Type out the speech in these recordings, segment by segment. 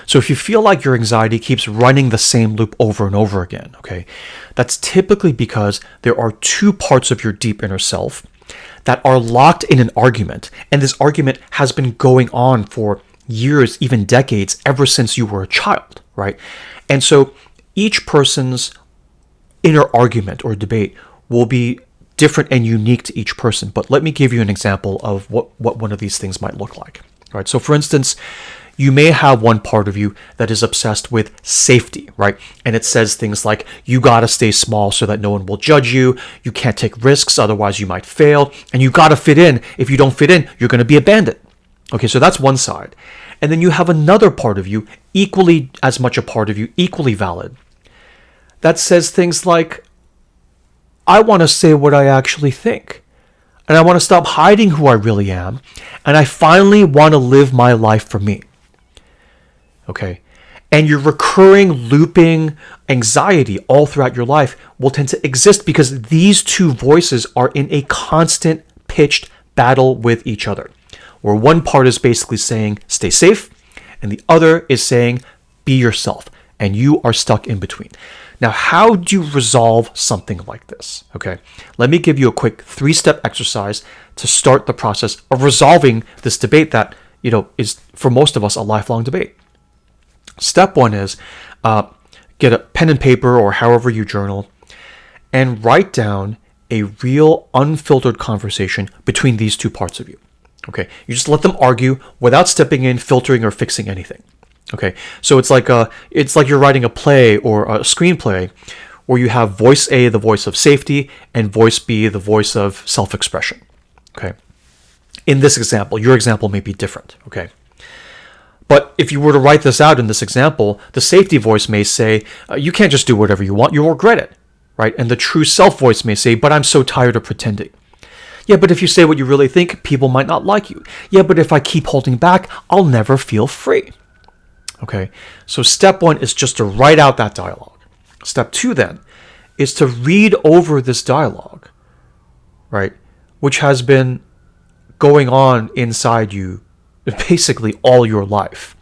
So if you feel like your anxiety keeps running the same loop over and over again, okay, that's typically because there are two parts of your deep inner self that are locked in an argument. And this argument has been going on for years, even decades, ever since you were a child, right? And so each person's inner argument or debate will be different and unique to each person. But let me give you an example of what one of these things might look like. Right? So for instance, you may have one part of you that is obsessed with safety, right? And it says things like, you gotta stay small so that no one will judge you. You can't take risks, otherwise you might fail. And you gotta fit in. If you don't fit in, you're gonna be abandoned. Okay, so that's one side. And then you have another part of you, equally as much a part of you, equally valid, that says things like, I want to say what I actually think. And I want to stop hiding who I really am. And I finally want to live my life for me. Okay? And your recurring, looping anxiety all throughout your life will tend to exist because these two voices are in a constant, pitched battle with each other. Where one part is basically saying, stay safe, and the other is saying, be yourself. And you are stuck in between. Now, how do you resolve something like this? Okay, let me give you a quick 3-step exercise to start the process of resolving this debate that, is for most of us a lifelong debate. Step 1 is get a pen and paper or however you journal and write down a real unfiltered conversation between these two parts of you. Okay, you just let them argue without stepping in, filtering, or fixing anything. Okay, so it's like you're writing a play or a screenplay where you have voice A, the voice of safety, and voice B, the voice of self-expression. Okay, in this example, your example may be different. Okay, but if you were to write this out in this example, the safety voice may say, you can't just do whatever you want, you'll regret it, right? And the true self voice may say, but I'm so tired of pretending. Yeah, but if you say what you really think, people might not like you. Yeah, but if I keep holding back, I'll never feel free. Okay, so step 1 is just to write out that dialogue. Step 2 then is to read over this dialogue, right, which has been going on inside you basically all your life.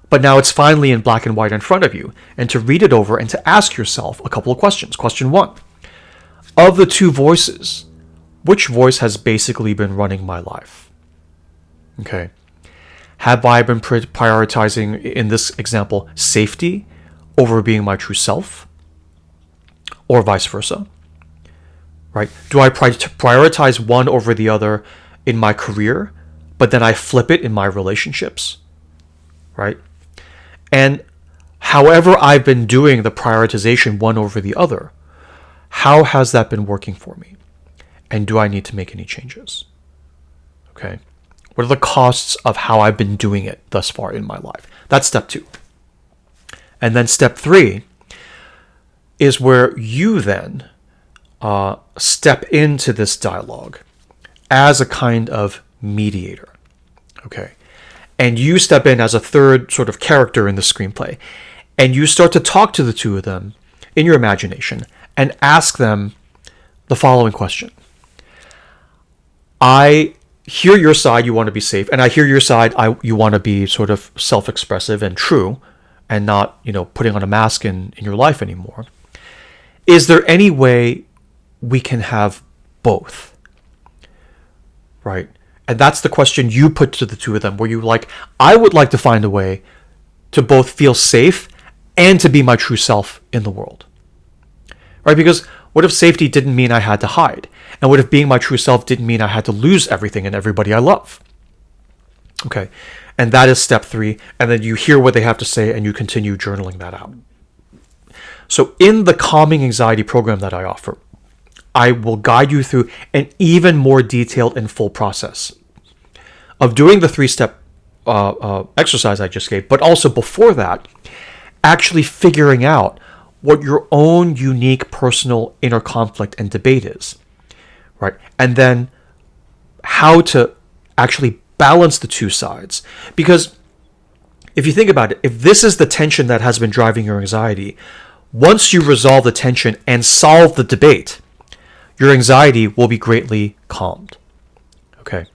But now it's finally in black and white in front of you, and to read it over and to ask yourself a couple of questions. Question 1, of the two voices, which voice has basically been running my life? Okay. Have I been prioritizing, in this example, safety over being my true self? Or vice versa? Right? Do I prioritize one over the other in my career, but then I flip it in my relationships? Right? And however I've been doing the prioritization one over the other, how has that been working for me? And do I need to make any changes? Okay. What are the costs of how I've been doing it thus far in my life? That's step 2. And then step 3 is where you then step into this dialogue as a kind of mediator. Okay. And you step in as a third sort of character in the screenplay. And you start to talk to the two of them in your imagination and ask them the following question. I hear your side, you want to be safe, and I hear your side, you want to be sort of self-expressive and true and not, putting on a mask in your life anymore. Is there any way we can have both? Right? And that's the question you put to the two of them, where you I would like to find a way to both feel safe and to be my true self in the world. Right? Because what if safety didn't mean I had to hide? And what if being my true self didn't mean I had to lose everything and everybody I love? Okay. And that is step 3. And then you hear what they have to say and you continue journaling that out. So in the Calming Anxiety program that I offer, I will guide you through an even more detailed and full process of doing the 3-step exercise I just gave, but also before that, actually figuring out what your own unique personal inner conflict and debate is, right? And then how to actually balance the two sides. Because if you think about it, if this is the tension that has been driving your anxiety, once you resolve the tension and solve the debate, your anxiety will be greatly calmed. Okay?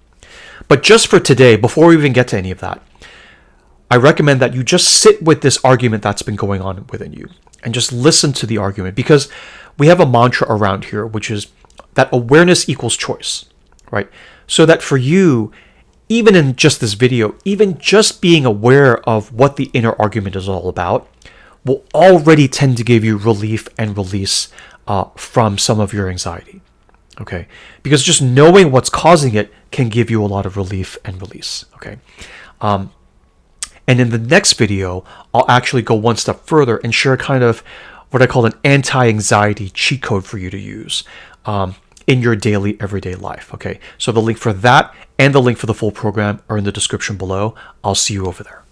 But just for today, before we even get to any of that, I recommend that you just sit with this argument that's been going on within you and just listen to the argument, because we have a mantra around here, which is that awareness equals choice, right? So that for you, even in just this video, even just being aware of what the inner argument is all about will already tend to give you relief and release from some of your anxiety, okay? Because just knowing what's causing it can give you a lot of relief and release, okay? And in the next video, I'll actually go one step further and share kind of what I call an anti-anxiety cheat code for you to use in your daily, everyday life, okay? So the link for that and the link for the full program are in the description below. I'll see you over there.